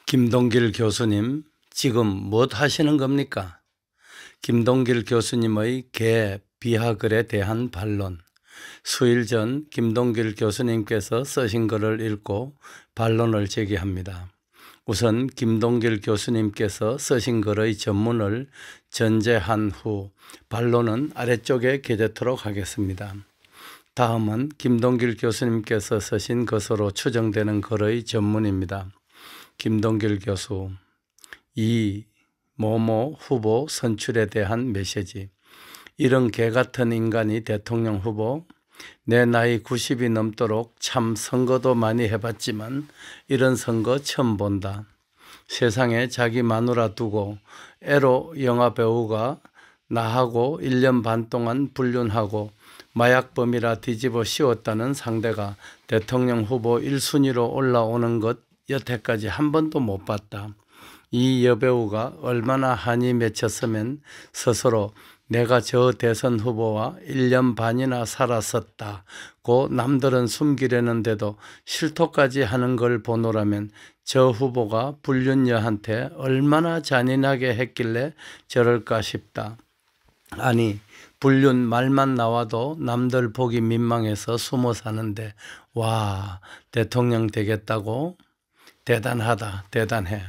김동길 교수님, 지금 뭣 하시는 겁니까? 김동길 교수님의 개 비하글에 대한 반론. 수일 전 김동길 교수님께서 쓰신 글을 읽고 반론을 제기합니다. 우선 김동길 교수님께서 쓰신 글의 전문을 전제한 후 반론은 아래쪽에 게재토록 하겠습니다. 다음은 김동길 교수님께서 쓰신 것으로 추정되는 글의 전문입니다. 김동길 교수, 이某某 후보 선출에 대한 메시지. 이런 개같은 인간이 대통령 후보? 내 나이 90이 넘도록 참 선거도 많이 해봤지만 이런 선거 처음 본다. 세상에 자기 마누라 두고 애로 영화배우가 나하고 1년 반 동안 불륜하고 마약범이라 뒤집어 씌웠다는 상대가 대통령 후보 1순위로 올라오는 것 여태까지 한 번도 못 봤다. 이 여배우가 얼마나 한이 맺혔으면 스스로 내가 저 대선 후보와 1년 반이나 살았었다고 남들은 숨기려는데도 실토까지 하는 걸 보노라면 저 후보가 불륜녀한테 얼마나 잔인하게 했길래 저럴까 싶다. 아니, 불륜 말만 나와도 남들 보기 민망해서 숨어 사는데 와, 대통령 되겠다고? 대단하다, 대단해.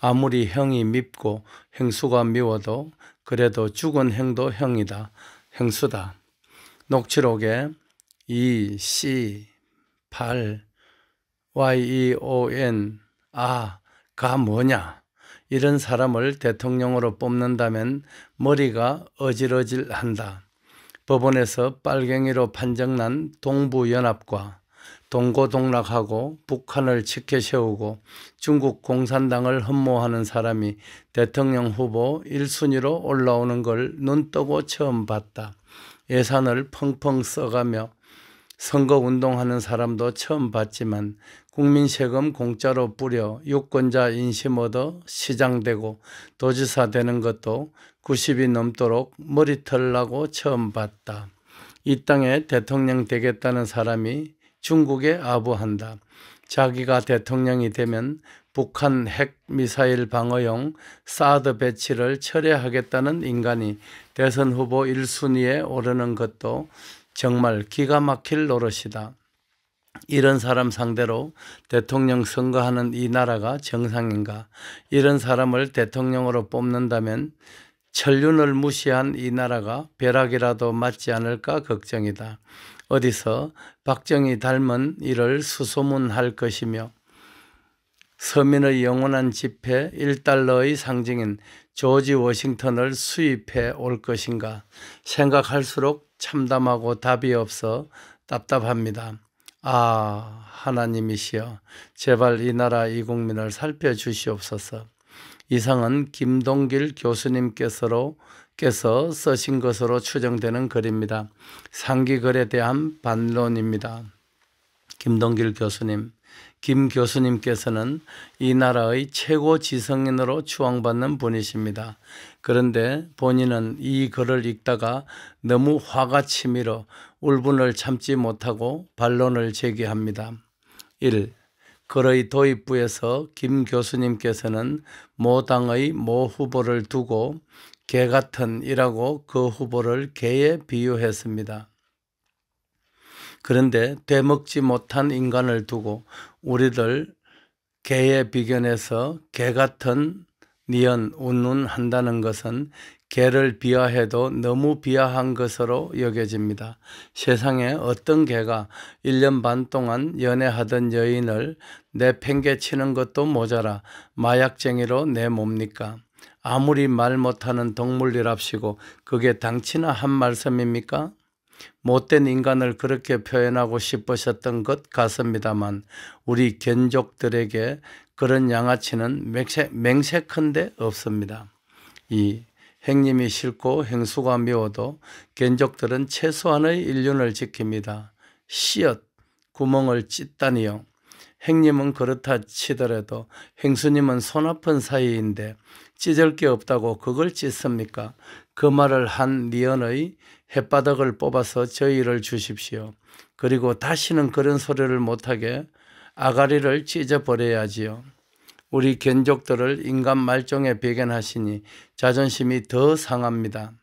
아무리 형이 밉고 행수가 미워도 그래도 죽은 형도 형이다, 형수다. 녹취록에 E, C, 8, YEON, 가 뭐냐? 이런 사람을 대통령으로 뽑는다면 머리가 어질어질한다. 법원에서 빨갱이로 판정난 동부연합과 동고동락하고 북한을 치켜세우고 중국 공산당을 흠모하는 사람이 대통령 후보 1순위로 올라오는 걸 눈뜨고 처음 봤다. 예산을 펑펑 써가며 선거운동하는 사람도 처음 봤지만 국민 세금 공짜로 뿌려 유권자 인심 얻어 시장되고 도지사 되는 것도 90이 넘도록 머리털 나고 처음 봤다. 이 땅에 대통령 되겠다는 사람이 중국에 아부한다. 자기가 대통령이 되면 북한 핵미사일 방어용 사드 배치를 철회하겠다는 인간이 대선 후보 1순위에 오르는 것도 정말 기가 막힐 노릇이다. 이런 사람 상대로 대통령 선거하는 이 나라가 정상인가? 이런 사람을 대통령으로 뽑는다면 천륜을 무시한 이 나라가 벼락이라도 맞지 않을까 걱정이다. 어디서 박정희 닮은 일을 수소문할 것이며 서민의 영원한 지폐 1달러의 상징인 조지 워싱턴을 수입해 올 것인가 생각할수록 참담하고 답이 없어 답답합니다. 하나님이시여, 제발 이 나라 이 국민을 살펴주시옵소서. 이상은 김동길 교수님께서 쓰신 것으로 추정되는 글입니다. 상기 글에 대한 반론입니다. 김동길 교수님, 김 교수님께서는 이 나라의 최고 지성인으로 추앙받는 분이십니다. 그런데 본인은 이 글을 읽다가 너무 화가 치밀어 울분을 참지 못하고 반론을 제기합니다. 1. 글의 도입부에서 김 교수님께서는 모 당의 모 후보를 두고 개같은 이라고 그 후보를 개에 비유했습니다. 그런데 되먹지 못한 인간을 두고 우리들 개에 비견해서 개같은 니언 운운 한다는 것은 개를 비하해도 너무 비하한 것으로 여겨집니다. 세상에 어떤 개가 1년 반 동안 연애하던 여인을 내팽개치는 것도 모자라 마약쟁이로 내몹니까? 아무리 말 못하는 동물이랍시고 그게 당치나 한 말씀입니까? 못된 인간을 그렇게 표현하고 싶으셨던 것 같습니다만 우리 견족들에게 그런 양아치는 맹세컨대 없습니다. 2. 행님이 싫고 행수가 미워도 견족들은 최소한의 인륜을 지킵니다. 씨앗, 구멍을 찢다니요. 행님은 그렇다 치더라도 행수님은 손 아픈 사이인데 찢을 게 없다고 그걸 찢습니까? 그 말을 한 니언의 햇바닥을 뽑아서 저희를 주십시오. 그리고 다시는 그런 소리를 못하게 아가리를 찢어버려야지요. 우리 견족들을 인간 말종에 배견하시니 자존심이 더 상합니다.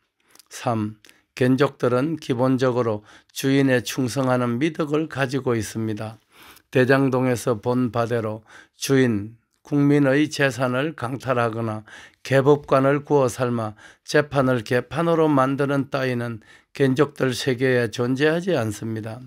3. 견족들은 기본적으로 주인에 충성하는 미덕을 가지고 있습니다. 대장동에서 본 바대로 주인, 국민의 재산을 강탈하거나 개법관을 구워 삶아 재판을 개판으로 만드는 따위는 견족들 세계에 존재하지 않습니다.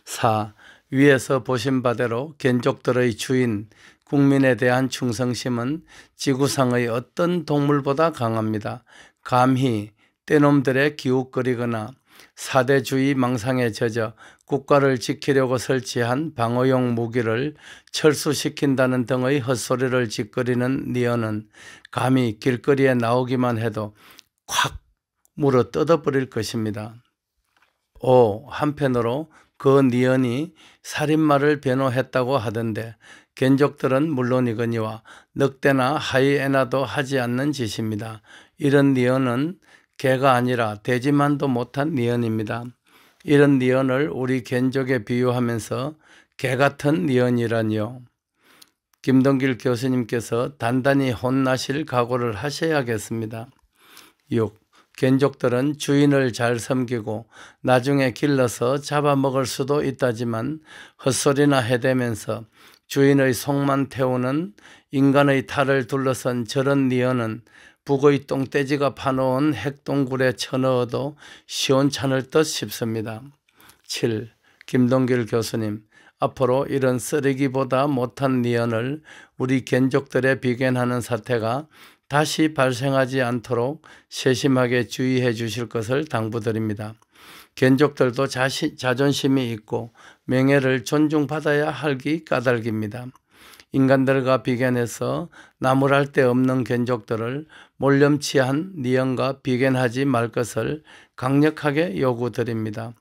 4. 위에서 보신 바대로 견족들의 주인, 국민에 대한 충성심은 지구상의 어떤 동물보다 강합니다. 감히 떼놈들의 기웃거리거나 사대주의 망상에 젖어 국가를 지키려고 설치한 방어용 무기를 철수시킨다는 등의 헛소리를 짓거리는 니언은 감히 길거리에 나오기만 해도 콱 물어 뜯어버릴 것입니다. 5. 한편으로 그 니언이 살인마를 변호했다고 하던데 견족들은 물론이거니와 늑대나 하이에나도 하지 않는 짓입니다. 이런 니언은 개가 아니라 돼지만도 못한 니언입니다. 이런 니언을 우리 견족에 비유하면서 개같은 니언이라니요. 김동길 교수님께서 단단히 혼나실 각오를 하셔야겠습니다. 6. 견족들은 주인을 잘 섬기고 나중에 길러서 잡아먹을 수도 있다지만 헛소리나 해대면서 주인의 속만 태우는 인간의 탈을 둘러선 저런 니언은 북의 똥돼지가 파놓은 핵동굴에 쳐넣어도 시원찮을 듯 싶습니다. 7. 김동길 교수님, 앞으로 이런 쓰레기보다 못한 니언을 우리 견족들에 비견하는 사태가 다시 발생하지 않도록 세심하게 주의해 주실 것을 당부드립니다. 견족들도 자존심이 있고 명예를 존중받아야 할기 까닭입니다. 인간들과 비견해서 나무랄 데 없는 견족들을 몰렴치한 니언과 비견하지 말 것을 강력하게 요구드립니다.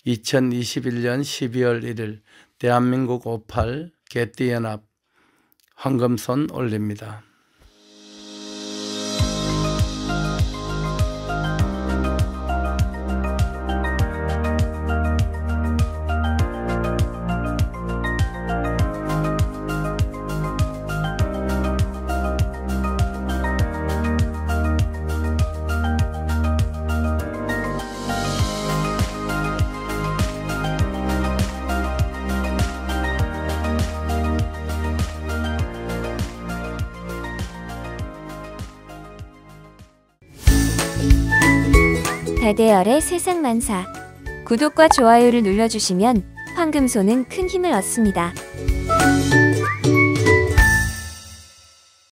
2021년 12월 1일 대한민국 58 개띠연합 황금손 올립니다. 달대열의 세상만사. 구독과 좋아요를 눌러주시면 황금손은 큰 힘을 얻습니다.